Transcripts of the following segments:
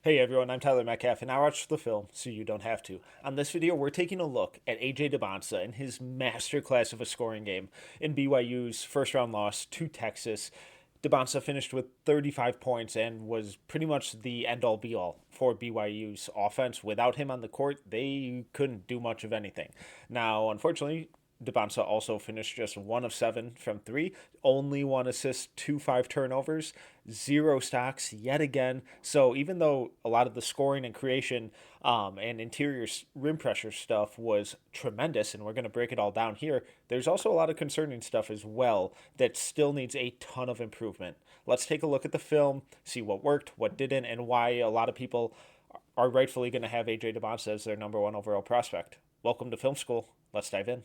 Hey everyone, I'm Tyler Metcalf, and I watched the film so you don't have to. On this video, we're taking a look at AJ Dybantsa and his masterclass of a scoring game in BYU's first round loss to Texas. Dybantsa finished with 35 points and was pretty much the end all be all for BYU's offense. Without him on the court, they couldn't do much of anything. Now, unfortunately, Dybantsa also finished just 1 of 7 from three, only 1 assist, 2 5 turnovers, 0 stocks yet again. So even though a lot of the scoring and creation and interior rim pressure stuff was tremendous, and we're going to break it all down here, there's also a lot of concerning stuff as well that still needs a ton of improvement. Let's take a look at the film, see what worked, what didn't, and why a lot of people are rightfully going to have AJ Dybantsa as their number one overall prospect. Welcome to film school. Let's dive in.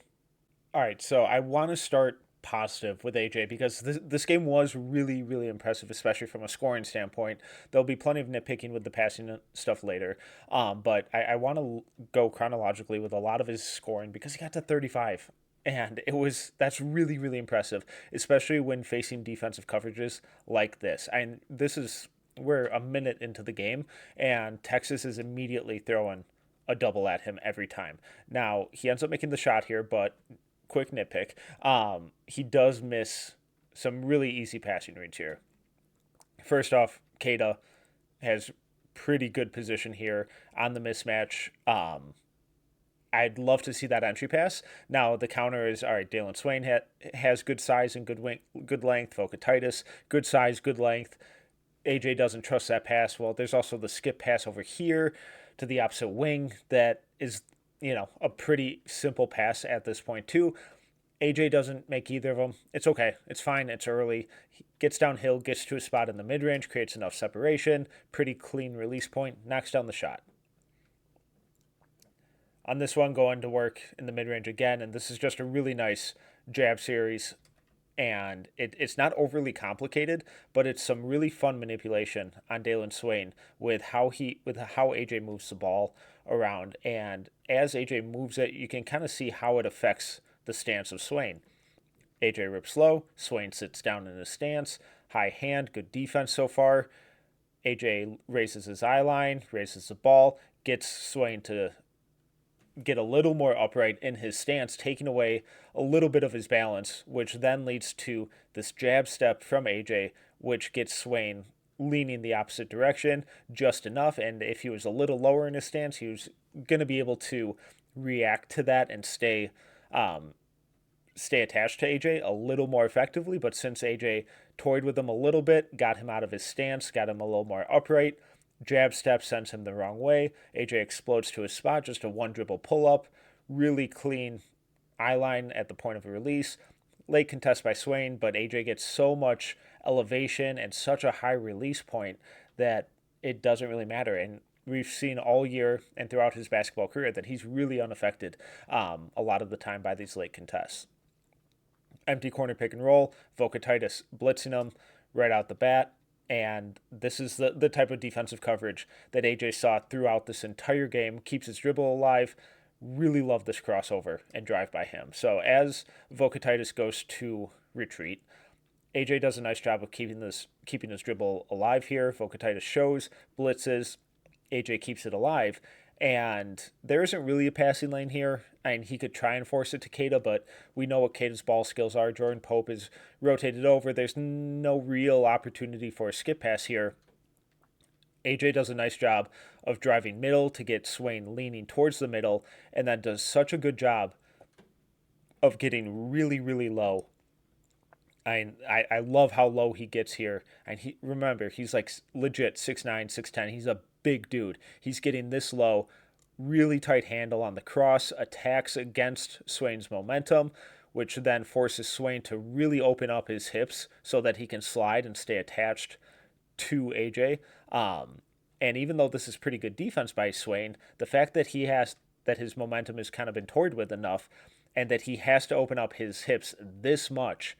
All right, so I want to start positive with AJ because this game was really, really impressive, especially from a scoring standpoint. There'll be plenty of nitpicking with the passing stuff later, but I want to go chronologically with a lot of his scoring because he got to 35. And that's really, really impressive, especially when facing defensive coverages like this. And we're a minute into the game, and Texas is immediately throwing a double at him every time. Now, he ends up making the shot here, but quick nitpick. He does miss some really easy passing reads here. First off, Keita has pretty good position here on the mismatch. I'd love to see that entry pass. Now the counter is all right. Dalen Swain has good size and good length. Vokatitis, good size, good length. AJ doesn't trust that pass. Well, there's also the skip pass over here to the opposite wing that is a pretty simple pass at this point too. AJ doesn't make either of them. It's okay. It's fine. It's early. He gets downhill, gets to a spot in the mid range, creates enough separation. Pretty clean release point. Knocks down the shot. On this one, going to work in the mid range again, and this is just a really nice jab series. And it's not overly complicated, but it's some really fun manipulation on Dalen Swain with how AJ moves the ball around. And as AJ moves it, you can kind of see how it affects the stance of Swain. AJ rips low, Swain sits down in his stance, high hand, good defense so far. AJ raises his eye line, raises the ball, gets Swain to get a little more upright in his stance, taking away a little bit of his balance, which then leads to this jab step from AJ, which gets Swain leaning the opposite direction just enough. And if he was a little lower in his stance, he was going to be able to react to that and stay attached to AJ a little more effectively. But since AJ toyed with him a little bit, got him out of his stance, got him a little more upright, jab step sends him the wrong way. AJ explodes to his spot, just a one dribble pull up. Really clean eye line at the point of a release. Late contest by Swain, but AJ gets so much elevation and such a high release point that it doesn't really matter. And we've seen all year and throughout his basketball career that he's really unaffected a lot of the time by these late contests. Empty corner pick and roll, Vokatitis blitzing him right out the bat. And this is the type of defensive coverage that AJ saw throughout this entire game, keeps his dribble alive. Really love this crossover and drive by him. So as Vokatitis goes to retreat, AJ does a nice job of keeping his dribble alive here. Vokatitis shows, blitzes, AJ keeps it alive. And there isn't really a passing lane here. And he could try and force it to Keita, but we know what Keita's ball skills are. Jordan Pope is rotated over. There's no real opportunity for a skip pass here. AJ does a nice job of driving middle to get Swain leaning towards the middle, and then does such a good job of getting really, really low. I love how low he gets here. And he's like legit 6'9", 6'10". He's a big dude. He's getting this low, really tight handle on the cross, attacks against Swain's momentum, which then forces Swain to really open up his hips so that he can slide and stay attached to AJ. And even though this is pretty good defense by Swain, the fact that his momentum has kind of been toyed with enough, and that he has to open up his hips this much,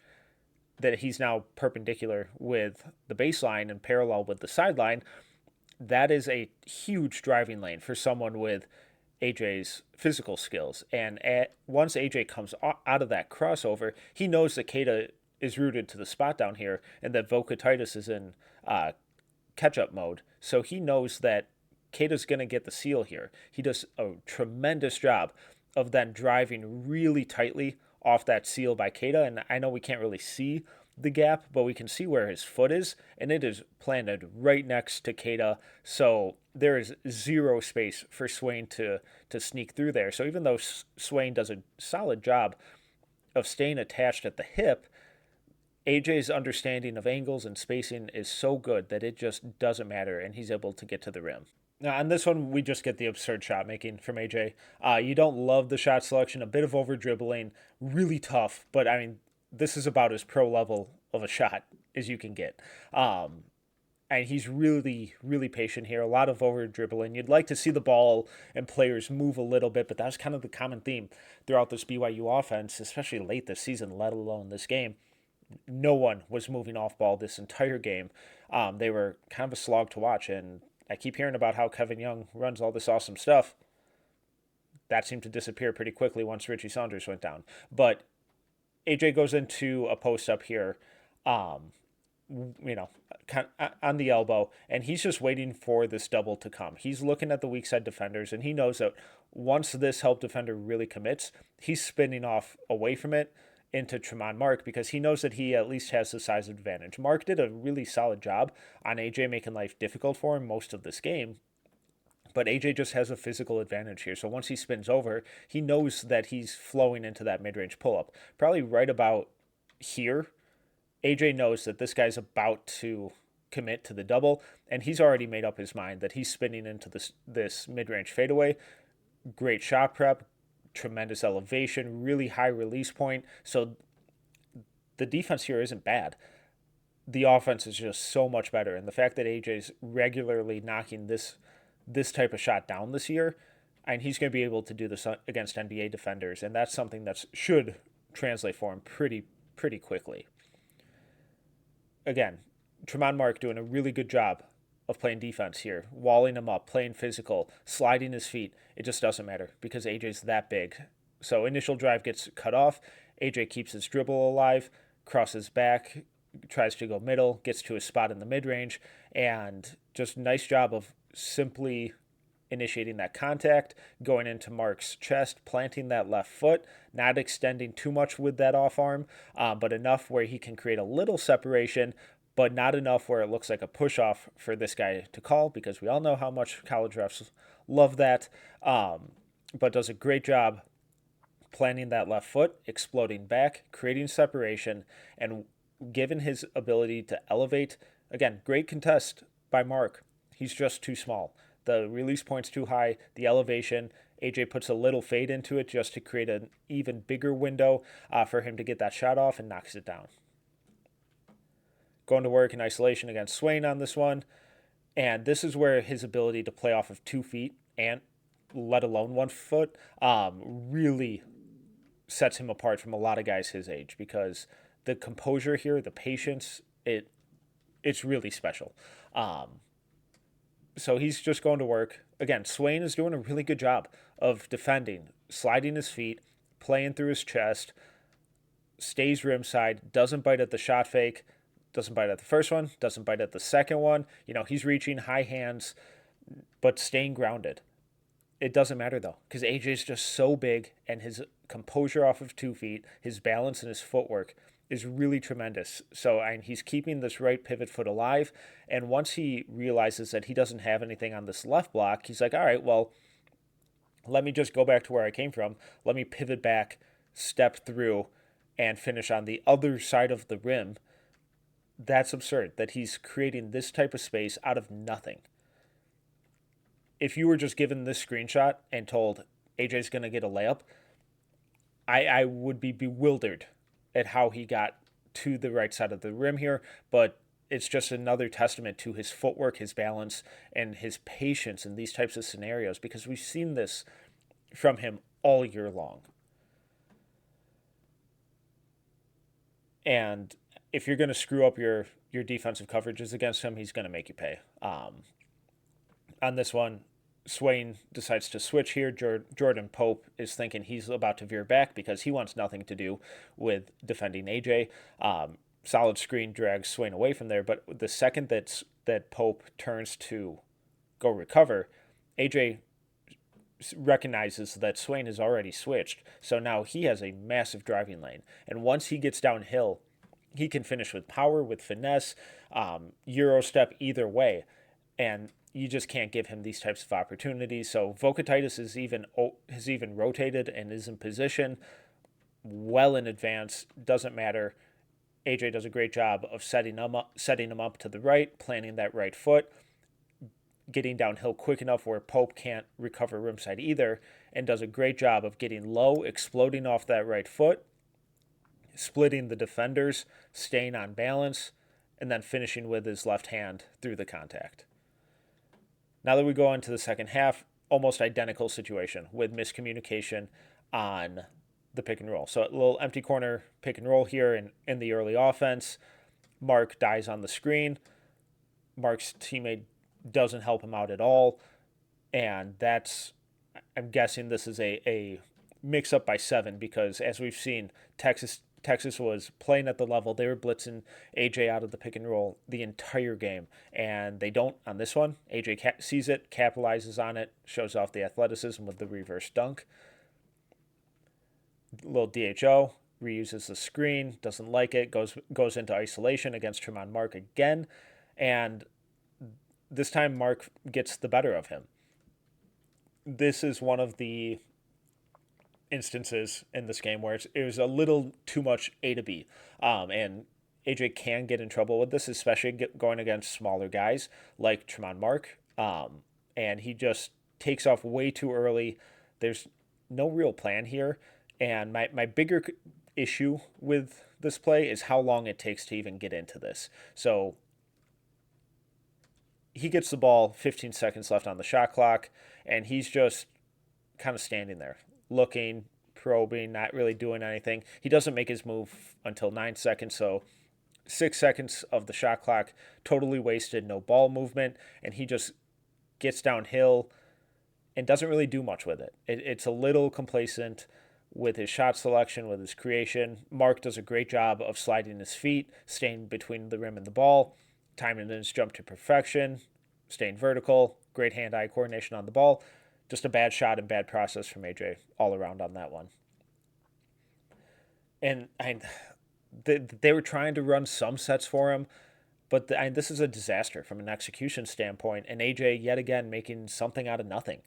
that he's now perpendicular with the baseline and parallel with the sideline, that is a huge driving lane for someone with AJ's physical skills. And once AJ comes out of that crossover, he knows that Keita is rooted to the spot down here and that Vokatitis is in catch-up mode. So he knows that Keita's going to get the seal here. He does a tremendous job of then driving really tightly off that seal by Keita. And I know we can't really see the gap, but we can see where his foot is, and it is planted right next to Keita. So there is zero space for Swain to sneak through there. So even though Swain does a solid job of staying attached at the hip, AJ's understanding of angles and spacing is so good that it just doesn't matter, and he's able to get to the rim. Now, on this one, we just get the absurd shot making from AJ. You don't love the shot selection, a bit of over dribbling, really tough, but I mean, this is about as pro level of a shot as you can get. And he's really, really patient here. A lot of over dribbling. You'd like to see the ball and players move a little bit, but that's kind of the common theme throughout this BYU offense, especially late this season, let alone this game. No one was moving off ball this entire game. They were kind of a slog to watch, and I keep hearing about how Kevin Young runs all this awesome stuff. That seemed to disappear pretty quickly once Richie Saunders went down. But AJ goes into a post up here, kind of on the elbow, and he's just waiting for this double to come. He's looking at the weak side defenders, and he knows that once this help defender really commits, he's spinning off away from it into Tremont Mark because he knows that he at least has the size advantage. Mark did a really solid job on AJ making life difficult for him most of this game, but AJ just has a physical advantage here. So once he spins over, he knows that he's flowing into that mid-range pull-up. Probably right about here, AJ knows that this guy's about to commit to the double, and he's already made up his mind that he's spinning into this mid-range fadeaway. Great shot prep, tremendous elevation, really high release point. So the defense here isn't bad. The offense is just so much better. And the fact that AJ's regularly knocking this type of shot down this year, and he's going to be able to do this against NBA defenders, and that's something that should translate for him pretty quickly. Again, Tremont Mark doing a really good job of playing defense here, walling him up, playing physical, sliding his feet. It just doesn't matter because AJ's that big. So initial drive gets cut off. AJ keeps his dribble alive, crosses back, tries to go middle, gets to his spot in the mid-range, and just nice job of simply initiating that contact, going into Mark's chest, planting that left foot, not extending too much with that off arm, but enough where he can create a little separation, but not enough where it looks like a push-off for this guy to call, because we all know how much college refs love that, but does a great job planting that left foot, exploding back, creating separation, and given his ability to elevate, again, great contest by Mark. He's just too small. The release point's too high, the elevation, AJ puts a little fade into it just to create an even bigger window for him to get that shot off and knocks it down. Going to work in isolation against Swain on this one. And this is where his ability to play off of 2 feet and let alone 1 foot really sets him apart from a lot of guys his age, because the composure here, the patience, it's really special. So he's just going to work. Again, Swain is doing a really good job of defending, sliding his feet, playing through his chest, stays rim side, doesn't bite at the shot fake, doesn't bite at the first one, doesn't bite at the second one. He's reaching high hands, but staying grounded. It doesn't matter, though, because AJ's just so big, and his composure off of 2 feet, his balance and his footwork is really tremendous. So he's keeping this right pivot foot alive, and once he realizes that he doesn't have anything on this left block, he's like, all right, well, let me just go back to where I came from. Let me pivot back, step through, and finish on the other side of the rim. That's absurd that he's creating this type of space out of nothing. If you were just given this screenshot and told AJ's going to get a layup, I would be bewildered at how he got to the right side of the rim here, but it's just another testament to his footwork, his balance, and his patience in these types of scenarios, because we've seen this from him all year long. And if you're going to screw up your defensive coverages against him, he's going to make you pay. On this one, Swain decides to switch here. Jordan Pope is thinking he's about to veer back because he wants nothing to do with defending AJ. solid screen drags Swain away from there. But the second that Pope turns to go recover, AJ recognizes that Swain has already switched. So now he has a massive driving lane. And once he gets downhill, he can finish with power, with finesse, Euro step either way. And you just can't give him these types of opportunities. So Vocatitis has even rotated and is in position well in advance. Doesn't matter. AJ does a great job of setting him up to the right, planting that right foot, getting downhill quick enough where Pope can't recover rimside either, and does a great job of getting low, exploding off that right foot, splitting the defenders, staying on balance, and then finishing with his left hand through the contact. Now that we go on to the second half, almost identical situation with miscommunication on the pick and roll. So a little empty corner pick and roll here in the early offense. Mark dies on the screen. Mark's teammate doesn't help him out at all. And I'm guessing this is a mix up by 7 because as we've seen, Texas was playing at the level. They were blitzing AJ out of the pick and roll the entire game, and they don't on this one. AJ sees it, capitalizes on it, shows off the athleticism with the reverse dunk. Little DHO, reuses the screen, doesn't like it, goes into isolation against Tremont Mark again, and this time Mark gets the better of him. This is one of the instances in this game where it was a little too much A to B. And AJ can get in trouble with this, especially going against smaller guys like Tremont Mark. And he just takes off way too early. There's no real plan here. And my bigger issue with this play is how long it takes to even get into this. So he gets the ball, 15 seconds left on the shot clock, and he's just kind of standing there, looking, probing, not really doing anything. He doesn't make his move until 9 seconds, so 6 seconds of the shot clock totally wasted, no ball movement, and he just gets downhill and doesn't really do much with it. It's a little complacent with his shot selection, with his creation. Mark does a great job of sliding his feet, staying between the rim and the ball, timing his jump to perfection, staying vertical, great hand-eye coordination on the ball. Just a bad shot and bad process from AJ all around on that one. And they were trying to run some sets for him, but this is a disaster from an execution standpoint, and AJ yet again making something out of nothing.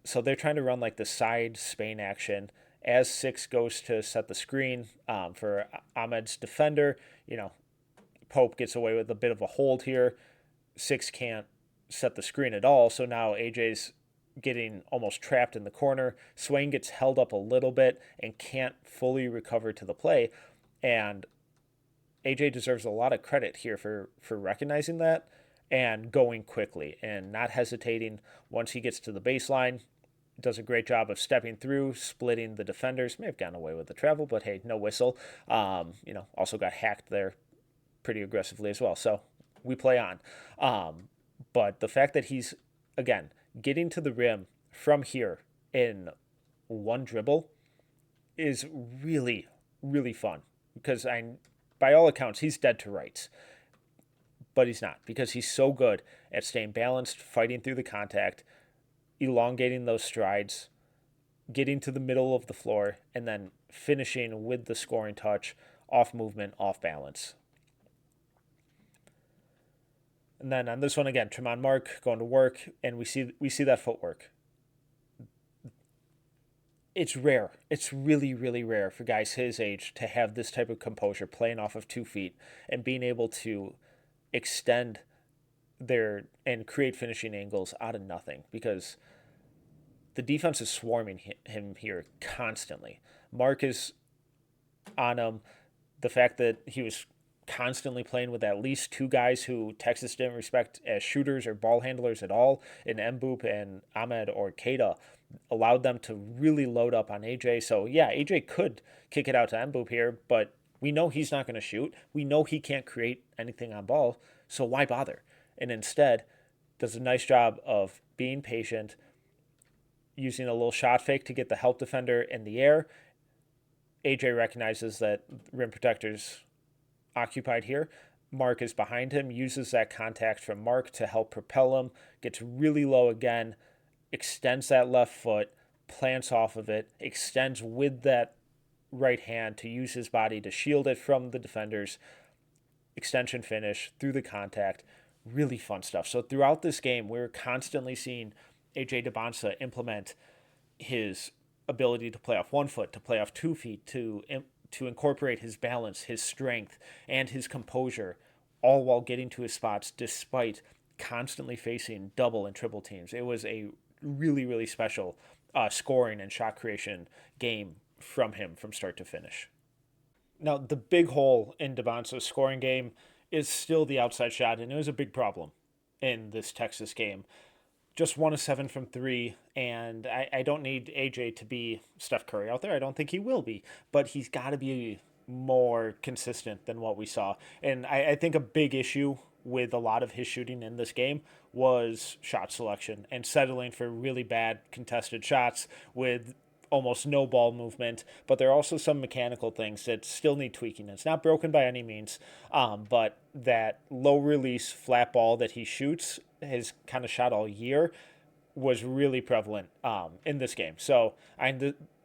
So they're trying to run like the side Spain action as 6 goes to set the screen for Ahmed's defender. Pope gets away with a bit of a hold here. 6 can't set the screen at all, so now AJ's getting almost trapped in the corner. Swain gets held up a little bit and can't fully recover to the play, and AJ deserves a lot of credit here for recognizing that and going quickly and not hesitating once he gets to the baseline. Does a great job of stepping through, splitting the defenders. May have gotten away with the travel, but hey, no whistle. Also got hacked there pretty aggressively as well. So we play on. But the fact that he's, again, getting to the rim from here in one dribble is really, really fun. Because by all accounts, he's dead to rights. But he's not, because he's so good at staying balanced, fighting through the contact, elongating those strides, getting to the middle of the floor, and then finishing with the scoring touch, off movement, off balance. And then on this one again, Tremont Mark going to work, and we see that footwork. It's rare. It's really, really rare for guys his age to have this type of composure, playing off of 2 feet and being able to extend and create finishing angles out of nothing, because the defense is swarming him here constantly. Mark is on him. The fact that he was constantly playing with at least 2 guys who Texas didn't respect as shooters or ball handlers at all in Mboop and Ahmed or Keita allowed them to really load up on AJ. So yeah, AJ could kick it out to Mboop here, but we know he's not going to shoot. We know he can't create anything on ball, so why bother? And instead does a nice job of being patient, using a little shot fake to get the help defender in the air. AJ recognizes that rim protectors occupied here. Mark is behind him, uses that contact from Mark to help propel him, gets really low again, extends that left foot, plants off of it, extends with that right hand to use his body to shield it from the defenders, extension finish through the contact. Really fun stuff. So throughout this game, we're constantly seeing AJ Dybantsa implement his ability to play off one foot, to play off 2 feet, to incorporate his balance, his strength, and his composure, all while getting to his spots despite constantly facing double and triple teams. It was a really, really special scoring and shot creation game from him from start to finish. Now, the big hole in Dybantsa's scoring game is still the outside shot, and it was a big problem in this Texas game. Just 1 of 7 from three, and I don't need AJ to be Steph Curry out there. I don't think he will be, but he's got to be more consistent than what we saw. And I think a big issue with a lot of his shooting in this game was shot selection and settling for really bad contested shots with almost no ball movement, but there are also some mechanical things that still need tweaking. It's not broken by any means, but that low release flat ball that he shoots, has kind of shot all year, was really prevalent in this game. So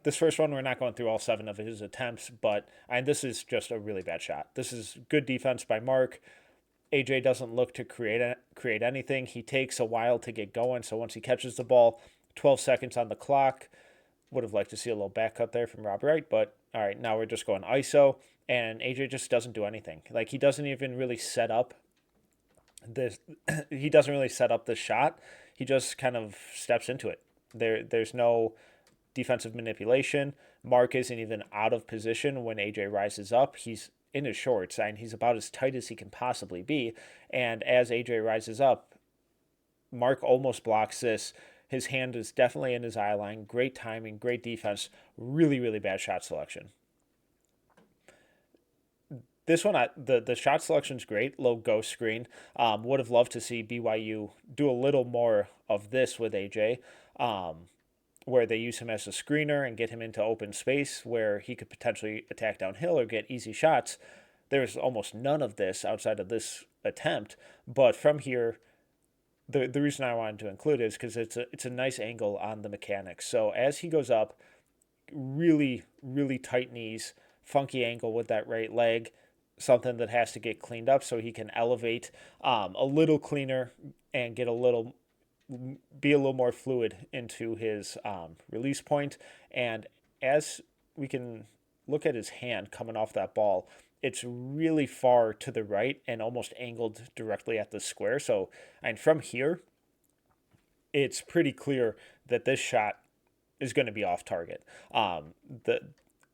this first one, we're not going through all 7 of his attempts, but this is just a really bad shot. This is good defense by Mark. AJ doesn't look to create anything. He takes a while to get going, so once he catches the ball, 12 seconds on the clock. Would have liked to see a little back cut there from Rob Wright, but all right, now we're just going ISO, and AJ just doesn't do anything. Like, he doesn't even really set up this. He doesn't really set up the shot. He just kind of steps into it. There's no defensive manipulation. Mark isn't even out of position when AJ rises up. He's in his shorts, and he's about as tight as he can possibly be. And as AJ rises up, Mark almost blocks this. His hand is definitely in his eye line. Great timing, great defense. Really, really bad shot selection. This one, the shot selection's great. Low ghost screen. Would have loved to see BYU do a little more of this with AJ, where they use him as a screener and get him into open space where he could potentially attack downhill or get easy shots. There's almost none of this outside of this attempt. But from here, the reason I wanted to include it is because it's a nice angle on the mechanics. So as he goes up, really, really tight knees, funky angle with that right leg, something that has to get cleaned up so he can elevate a little cleaner and be a little more fluid into his release point. And as we can look at his hand coming off that ball, it's really far to the right and almost angled directly at the square. So, and from here, it's pretty clear that this shot is going to be off target.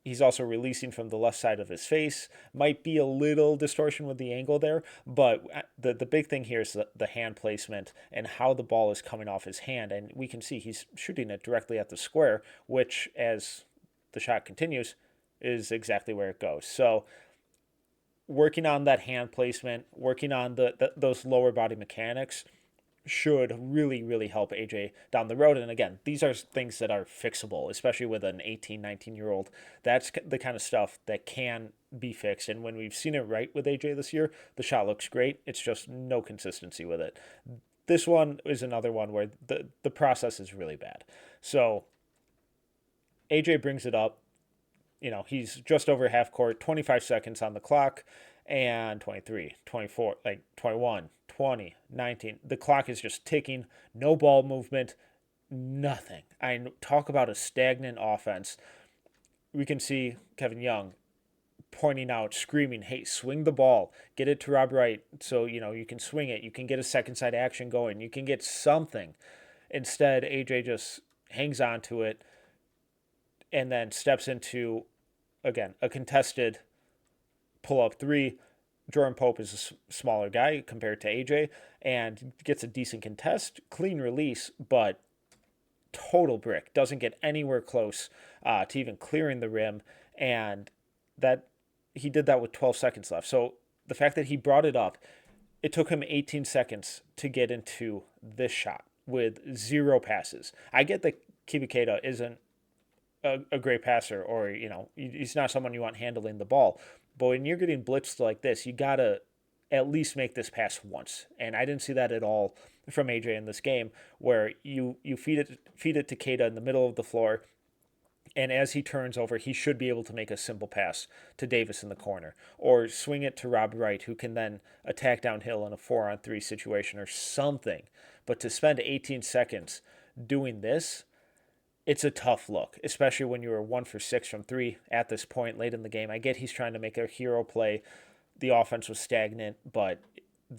He's also releasing from the left side of his face. Might be a little distortion with the angle there, but the big thing here is the hand placement and how the ball is coming off his hand. And we can see he's shooting it directly at the square, which, as the shot continues, is exactly where it goes. So working on that hand placement, working on those lower body mechanics should really, really help AJ down the road. And again, these are things that are fixable, especially with an 18, 19-year-old. That's the kind of stuff that can be fixed. And when we've seen it right with AJ this year, the shot looks great. It's just no consistency with it. This one is another one where the process is really bad. So AJ brings it up. He's just over half court, 25 seconds on the clock, and 23, 24, 21, 20, 19. The clock is just ticking. No ball movement, nothing. I talk about a stagnant offense. We can see Kevin Young pointing out, screaming, hey, swing the ball. Get it to Rob Wright so, you can swing it. You can get a second side action going. You can get something. Instead, AJ just hangs on to it and then steps into, again, a contested pull-up three. Jordan Pope is a smaller guy compared to AJ and gets a decent contest, clean release, but total brick. Doesn't get anywhere close to even clearing the rim, and that he did that with 12 seconds left. So the fact that he brought it up, it took him 18 seconds to get into this shot with 0 passes. I get that Kibikeda isn't a great passer, or he's not someone you want handling the ball, But when you're getting blitzed like this, you got to at least make this pass once. And I didn't see that at all from AJ in this game, where you feed it to Keita in the middle of the floor, and as he turns over, he should be able to make a simple pass to Davis in the corner, or swing it to Rob Wright, who can then attack downhill in a 4-on-3 situation or something. But to spend 18 seconds doing this, it's a tough look, especially when you were 1 for 6 from three at this point late in the game. I get he's trying to make a hero play. The offense was stagnant, but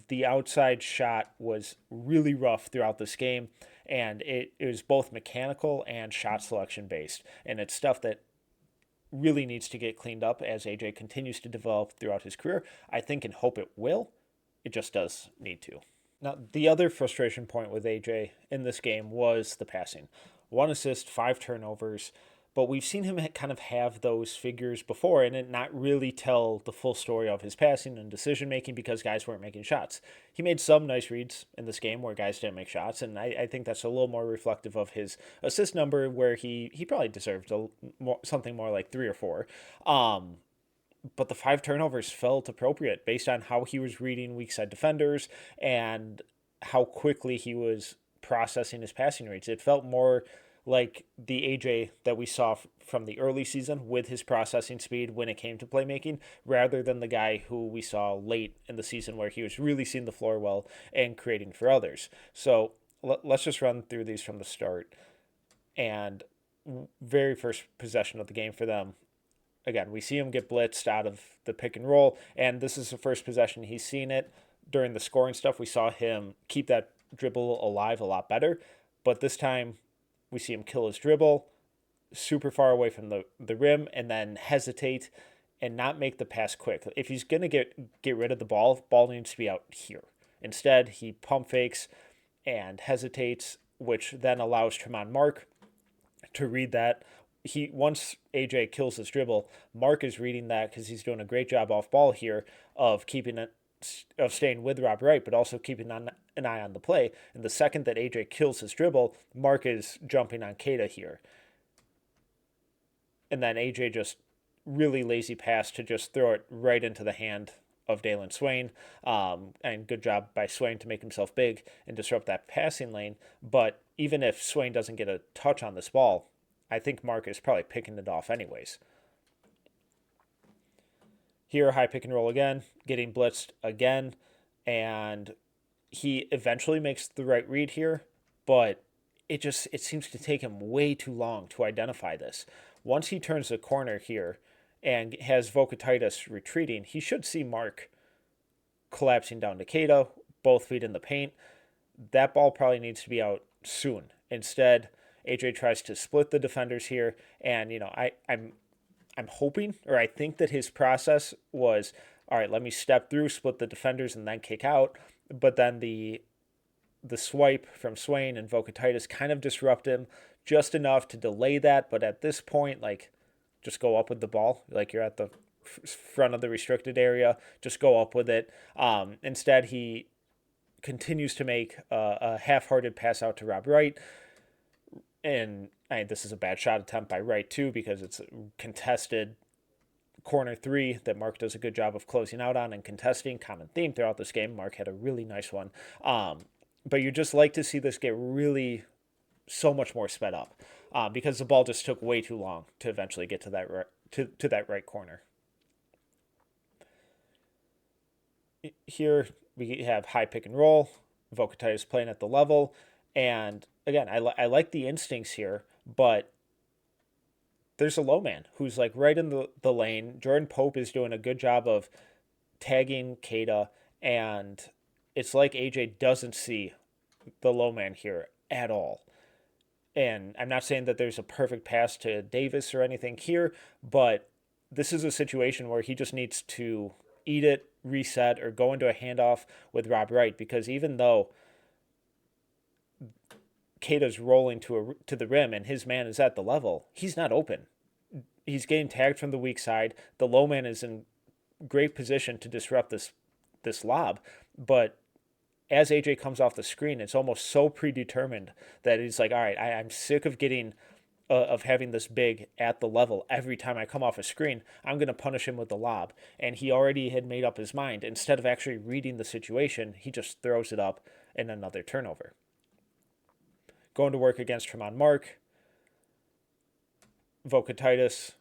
the outside shot was really rough throughout this game, and it was both mechanical and shot selection based. And it's stuff that really needs to get cleaned up as AJ continues to develop throughout his career. I think and hope it will. It just does need to. Now, the other frustration point with AJ in this game was the passing. 1 assist, 5 turnovers, but we've seen him kind of have those figures before and it not really tell the full story of his passing and decision making because guys weren't making shots. He made some nice reads in this game where guys didn't make shots, and I think that's a little more reflective of his assist number, where he probably deserved something more like 3 or 4. But the 5 turnovers felt appropriate based on how he was reading weak side defenders and how quickly he was processing his passing rates. It felt more like the AJ that we saw from the early season with his processing speed when it came to playmaking, rather than the guy who we saw late in the season where he was really seeing the floor well and creating for others. So let's just run through these from the start. And very first possession of the game for them, again, we see him get blitzed out of the pick and roll, and this is the first possession he's seen it. During the scoring stuff, we saw him keep that dribble alive a lot better, but this time we see him kill his dribble super far away from the rim and then hesitate and not make the pass quick. If he's going to get rid of the ball needs to be out here. Instead, he pump fakes and hesitates, which then allows Tremont Mark to read that. Once AJ kills his dribble, Mark is reading that because he's doing a great job off ball here of staying with Rob Wright, but also keeping an eye on the play. And the second that AJ kills his dribble, Mark is jumping on Keita here. And then AJ just really lazy pass to just throw it right into the hand of Dalen Swain. And good job by Swain to make himself big and disrupt that passing lane. But even if Swain doesn't get a touch on this ball, I think Mark is probably picking it off anyways. Here, high pick and roll again, getting blitzed again, and he eventually makes the right read here, but it seems to take him way too long to identify this. Once he turns the corner here and has Vokatitis retreating, he should see Mark collapsing down to Keita, both feet in the paint. That ball probably needs to be out soon. Instead, AJ tries to split the defenders here, and I'm hoping, or I think that his process was, all right, let me step through, split the defenders, and then kick out. But then the swipe from Swain and Vokatitis kind of disrupt him just enough to delay that. But at this point, just go up with the ball. Like, you're at the front of the restricted area, just go up with it. Instead, he continues to make a half-hearted pass out to Rob Wright. And this is a bad shot attempt by Wright, too, because it's a contested corner three that Mark does a good job of closing out on and contesting. Common theme throughout this game. Mark had a really nice one. But you just like to see this get really so much more sped up because the ball just took way too long to eventually get to that right corner. Here we have high pick and roll. Vokatitis playing at the level. And again, I like the instincts here, but there's a low man who's right in the lane. Jordan Pope is doing a good job of tagging Keita, and it's like AJ doesn't see the low man here at all. And I'm not saying that there's a perfect pass to Davis or anything here, but this is a situation where he just needs to eat it, reset, or go into a handoff with Rob Wright, because even though Keita's rolling to the rim and his man is at the level, he's not open. He's getting tagged from the weak side. The low man is in great position to disrupt this lob, but as AJ comes off the screen, it's almost so predetermined that he's like, all right, I'm sick of getting of having this big at the level every time I come off a screen, I'm going to punish him with the lob. And he already had made up his mind. Instead of actually reading the situation, he just throws it up in another turnover. Going to work against Tremont Mark. Vokatitis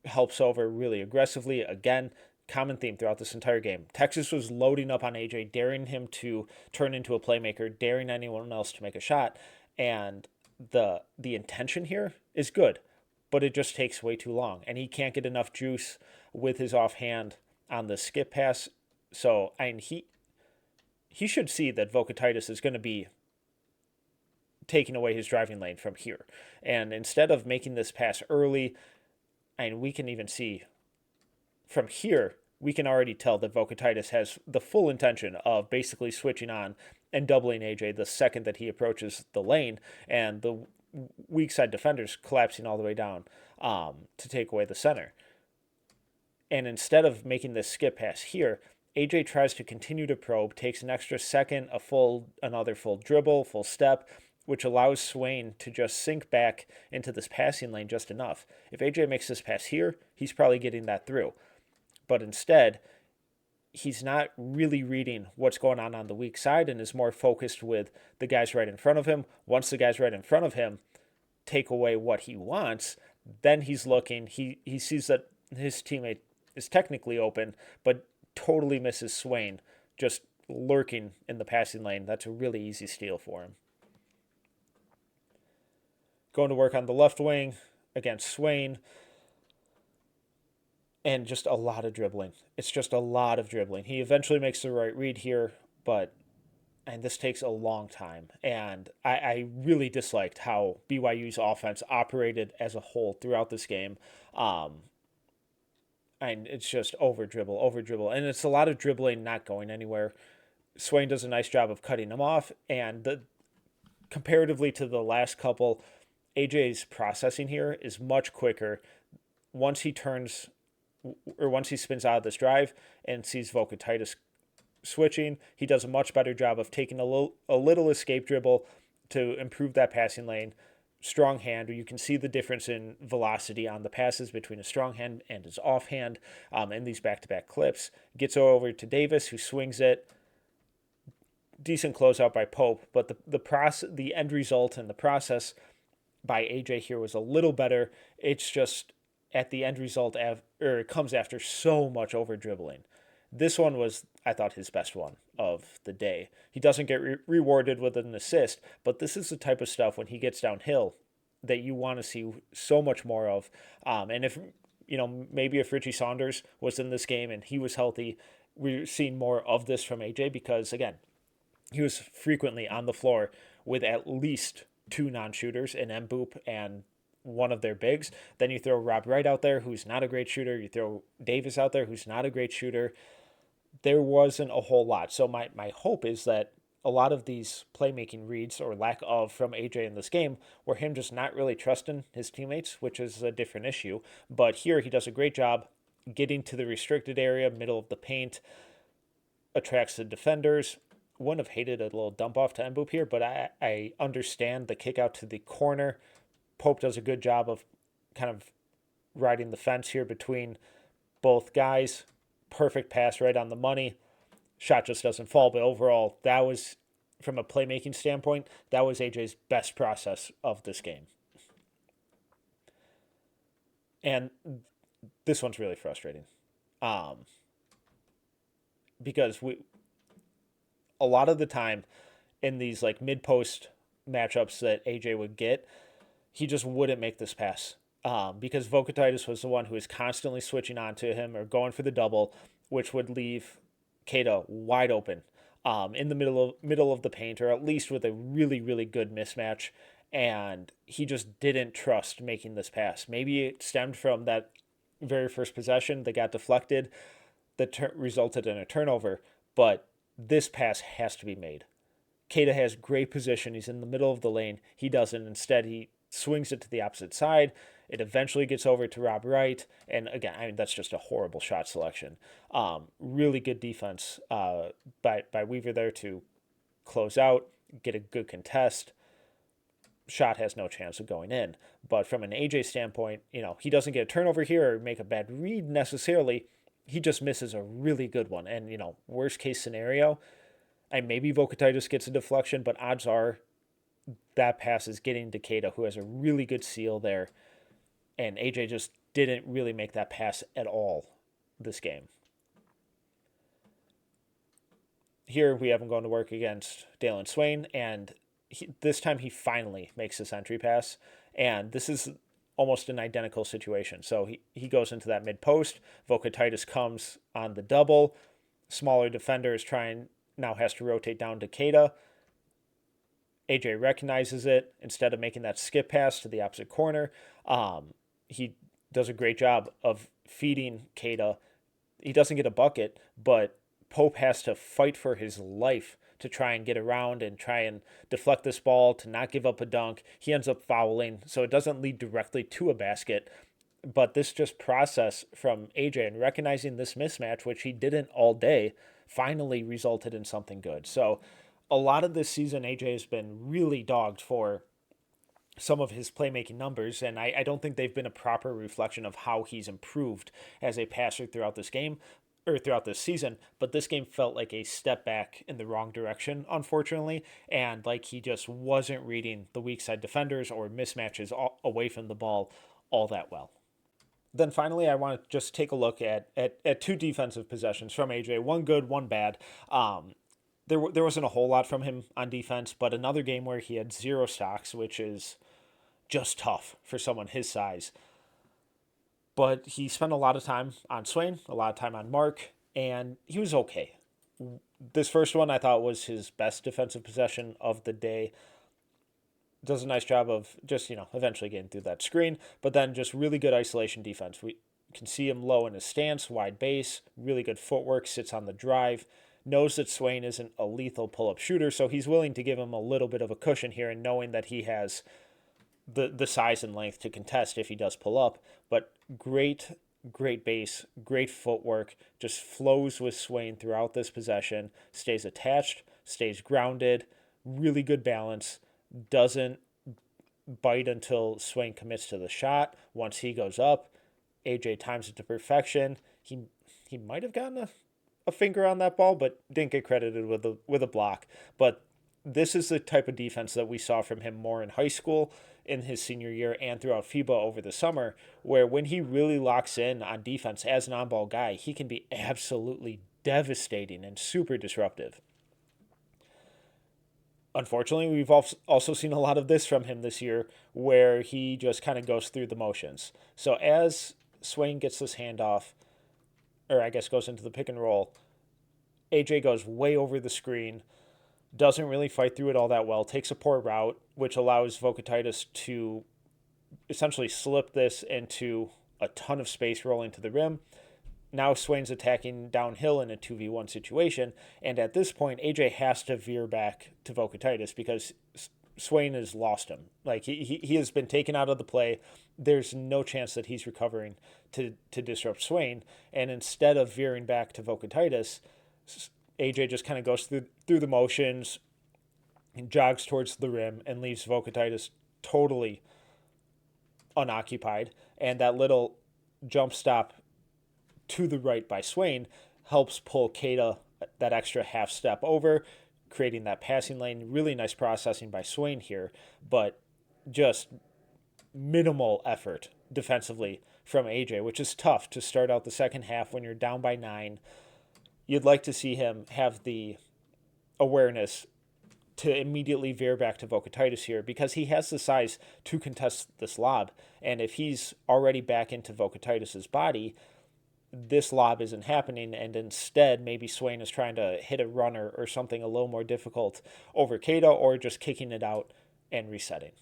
helps over really aggressively. Again, common theme throughout this entire game. Texas was loading up on AJ, daring him to turn into a playmaker, daring anyone else to make a shot. And the intention here is good, but it just takes way too long. And he can't get enough juice with his offhand on the skip pass. So he should see that Vokatitis is going to be taking away his driving lane from here. And instead of making this pass early, and we can even see from here, we can already tell that Vokatitis has the full intention of basically switching on and doubling AJ the second that he approaches the lane, and the weak side defenders collapsing all the way down to take away the center. And instead of making this skip pass here, AJ tries to continue to probe, takes an extra second, another full dribble, full step, which allows Swain to just sink back into this passing lane just enough. If AJ makes this pass here, he's probably getting that through. But instead, he's not really reading what's going on the weak side and is more focused with the guys right in front of him. Once the guys right in front of him take away what he wants, then he's looking. He sees that his teammate is technically open, but totally misses Swain, just lurking in the passing lane. That's a really easy steal for him. Going to work on the left wing against Swain. And just a lot of dribbling. It's just a lot of dribbling. He eventually makes the right read here, and this takes a long time. And I really disliked how BYU's offense operated as a whole throughout this game. And it's just over dribble. And it's a lot of dribbling not going anywhere. Swain does a nice job of cutting him off. And comparatively to the last couple, AJ's processing here is much quicker. Once he spins out of this drive and sees Vokatitis switching, he does a much better job of taking a little escape dribble to improve that passing lane. Strong hand, you can see the difference in velocity on the passes between his strong hand and his offhand in these back-to-back clips. Gets over to Davis, who swings it. Decent closeout by Pope, but the end result and the process by AJ here was a little better. It's just at the end result, it comes after so much over dribbling. This one was, I thought, his best one of the day. He doesn't get rewarded with an assist, but this is the type of stuff when he gets downhill that you want to see so much more of. And if, maybe if Richie Saunders was in this game and he was healthy, we're seeing more of this from AJ because, again, he was frequently on the floor with at least two non-shooters in Mboop and one of their bigs. Then you throw Rob Wright out there, who's not a great shooter. You throw Davis out there, who's not a great shooter. There wasn't a whole lot. So my hope is that a lot of these playmaking reads or lack of from AJ in this game were him just not really trusting his teammates, which is a different issue. But here he does a great job getting to the restricted area, middle of the paint, attracts the defenders. Wouldn't have hated a little dump off to Mboop here, but I understand the kick out to the corner. Pope does a good job of kind of riding the fence here between both guys. Perfect pass right on the money. Shot just doesn't fall, but overall, that was, from a playmaking standpoint, that was AJ's best process of this game. And this one's really frustrating. Because a lot of the time in these like mid-post matchups that AJ would get, he just wouldn't make this pass because Vokatitis was the one who was constantly switching on to him or going for the double, which would leave Keita wide open in the middle of the paint, or at least with a really, really good mismatch. And he just didn't trust making this pass. Maybe it stemmed from that very first possession that got deflected that resulted in a turnover, but this pass has to be made. Keita has great position. He's in the middle of the lane. He doesn't. Instead, he swings it to the opposite side. It eventually gets over to Rob Wright. And again, that's just a horrible shot selection. Really good defense by Weaver there to close out, get a good contest. shot has no chance of going in. But from an AJ standpoint, he doesn't get a turnover here or make a bad read necessarily. He just misses a really good one. And, worst case scenario, and maybe Vokatitis gets a deflection, but odds are that pass is getting to Keita, who has a really good seal there. And AJ just didn't really make that pass at all this game. Here we have him going to work against Dalen Swain, and this time he finally makes his entry pass. And this is almost an identical situation. So he goes into that mid post. Vokatitis comes on the double. Smaller defender is now has to rotate down to Keita. AJ recognizes it. Instead of making that skip pass to the opposite corner, he does a great job of feeding Keita. He doesn't get a bucket, but Pope has to fight for his life to try and get around and try and deflect this ball to not give up a dunk. He ends up fouling, so it doesn't lead directly to a basket. But this just process from AJ and recognizing this mismatch, which he didn't all day, finally resulted in something good. So a lot of this season, AJ has been really dogged for some of his playmaking numbers, and I don't think they've been a proper reflection of how he's improved as a passer throughout this game or throughout this season. But this game felt like a step back in the wrong direction, unfortunately, and like he just wasn't reading the weak side defenders or mismatches away from the ball all that well. Then finally, I want to just take a look at two defensive possessions from AJ. One good, one bad. There wasn't a whole lot from him on defense, but another game where he had 0 stocks, which is just tough for someone his size. But he spent a lot of time on Swain, a lot of time on Mark, and he was okay. This first one I thought was his best defensive possession of the day. Does a nice job of just, eventually getting through that screen, but then just really good isolation defense. We can see him low in his stance, wide base, really good footwork, sits on the drive, knows that Swain isn't a lethal pull-up shooter, so he's willing to give him a little bit of a cushion here and knowing that he has the size and length to contest if he does pull up. But great base, great footwork, just flows with Swain throughout this possession, stays attached, stays grounded, really good balance, doesn't bite until Swain commits to the shot. Once he goes up, AJ times it to perfection. He might have gotten a finger on that ball, but didn't get credited with a block. But this is the type of defense that we saw from him more in high school, in his senior year, and throughout FIBA over the summer, where when he really locks in on defense as an on-ball guy, he can be absolutely devastating and super disruptive. Unfortunately, we've also seen a lot of this from him this year, where he just kind of goes through the motions. So as Swain gets this handoff, or I guess goes into the pick and roll, AJ goes way over the screen, doesn't really fight through it all that well, takes a poor route, which allows Vokatitis to essentially slip this into a ton of space rolling to the rim. Now Swain's attacking downhill in a 2v1 situation, and at this point, AJ has to veer back to Vokatitis because Swain has lost him. Like, he has been taken out of the play. There's no chance that he's recovering to disrupt Swain, and instead of veering back to Vokatitis, AJ just kind of goes through the motions and jogs towards the rim and leaves Vokatitis totally unoccupied. And that little jump stop to the right by Swain helps pull Keita that extra half step over, creating that passing lane. Really nice processing by Swain here, but just minimal effort defensively from AJ, which is tough to start out the second half when you're down by 9. You'd like to see him have the awareness to immediately veer back to Vokatitis here because he has the size to contest this lob. And if he's already back into Vokatitis' body, this lob isn't happening. And instead, maybe Swain is trying to hit a runner or something a little more difficult over Keita, or just kicking it out and resetting.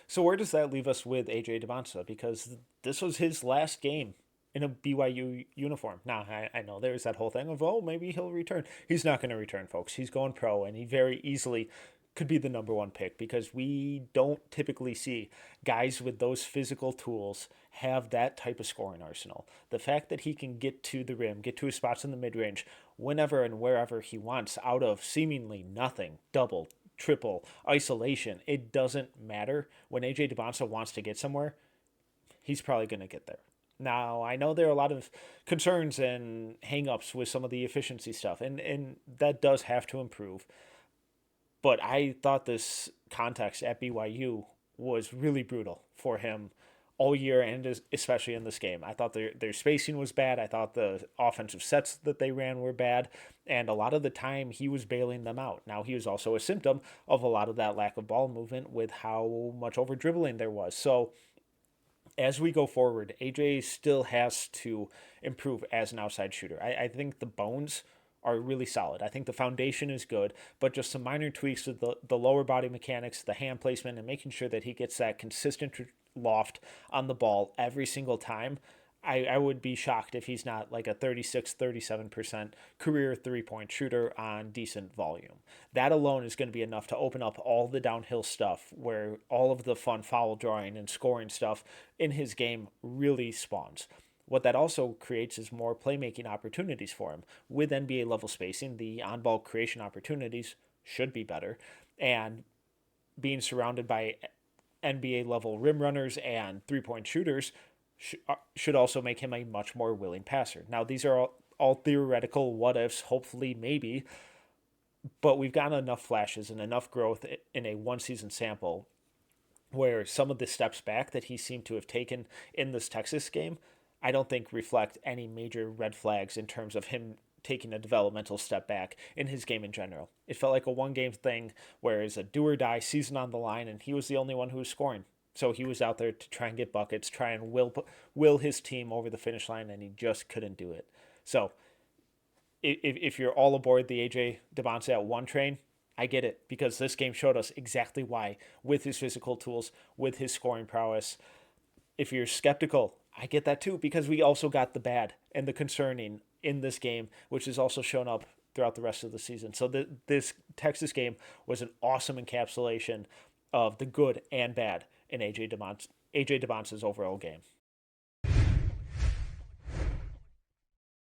So where does that leave us with AJ Dybantsa? Because this was his last game in a BYU uniform. Now, I know there's that whole thing of, oh, maybe he'll return. He's not going to return, folks. He's going pro, and he very easily could be the number 1 pick because we don't typically see guys with those physical tools have that type of scoring arsenal. The fact that he can get to the rim, get to his spots in the mid-range, whenever and wherever he wants out of seemingly nothing, double, triple, isolation. It doesn't matter. When AJ Dybantsa wants to get somewhere, he's probably going to get there. Now, I know there are a lot of concerns and hangups with some of the efficiency stuff, and that does have to improve. But I thought this context at BYU was really brutal for him all year, and especially in this game. I thought their spacing was bad. I thought the offensive sets that they ran were bad. And a lot of the time, he was bailing them out. Now, he was also a symptom of a lot of that lack of ball movement with how much over dribbling there was. So, as we go forward, AJ still has to improve as an outside shooter. I think the bones are really solid. I think the foundation is good, but just some minor tweaks to the lower body mechanics, the hand placement, and making sure that he gets that consistent loft on the ball every single time. I would be shocked if he's not like a 36, 37% career 3-point shooter on decent volume. That alone is going to be enough to open up all the downhill stuff where all of the fun foul drawing and scoring stuff in his game really spawns. What that also creates is more playmaking opportunities for him. With NBA level spacing, the on ball creation opportunities should be better. And being surrounded by NBA level rim runners and 3-point shooters should also make him a much more willing passer. Now, these are all theoretical what ifs, hopefully, maybe, but we've gotten enough flashes and enough growth in a one season sample where some of the steps back that he seemed to have taken in this Texas game, I don't think reflect any major red flags in terms of him taking a developmental step back in his game in general. It felt like a one game thing where it's a do or die season on the line, and he was the only one who was scoring. So he was out there to try and get buckets, try and will his team over the finish line, and he just couldn't do it. So if you're all aboard the AJ Dybantsa at one train, I get it, because this game showed us exactly why, with his physical tools, with his scoring prowess. If you're skeptical, I get that too, because we also got the bad and the concerning in this game, which has also shown up throughout the rest of the season. So this Texas game was an awesome encapsulation of the good and bad in AJ Dybantsa's overall game.